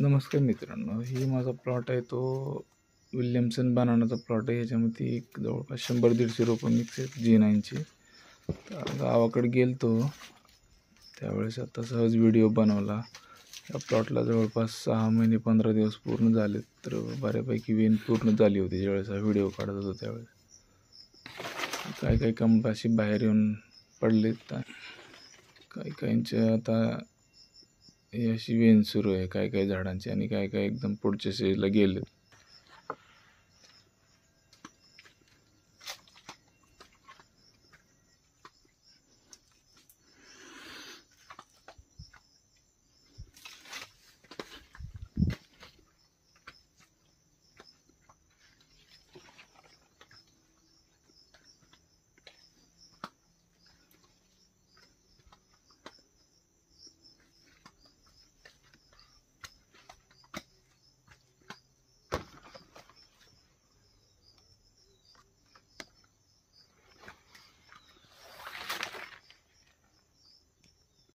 नमस्कार मित्रांनो, ही माझा प्लॉट आहे तो विल्यमसन बनानाचा प्लॉट आहे. ह्याच्यामध्ये एक जवळपास 100-150 रोपं मिक्स आहेत G9ची. तर गावाकडे गेलतो त्यावेळेस आता सहज व्हिडिओ बनवला. या प्लॉटला जवळपास 6 महिने 15 दिवस पूर्ण झाले. तर बऱ्यापैकी वेन पूर्ण झाली होती ज्यावेळेस हा व्हिडिओ काढत होतो त्यावेळेस. काही कंब अशी बाहेर येऊन पडलेत. काहींचे आता ही अशी वेन सुरू आहे काही झाडांची, आणि काही एकदम पुढच्या स्टेजला गेलेत.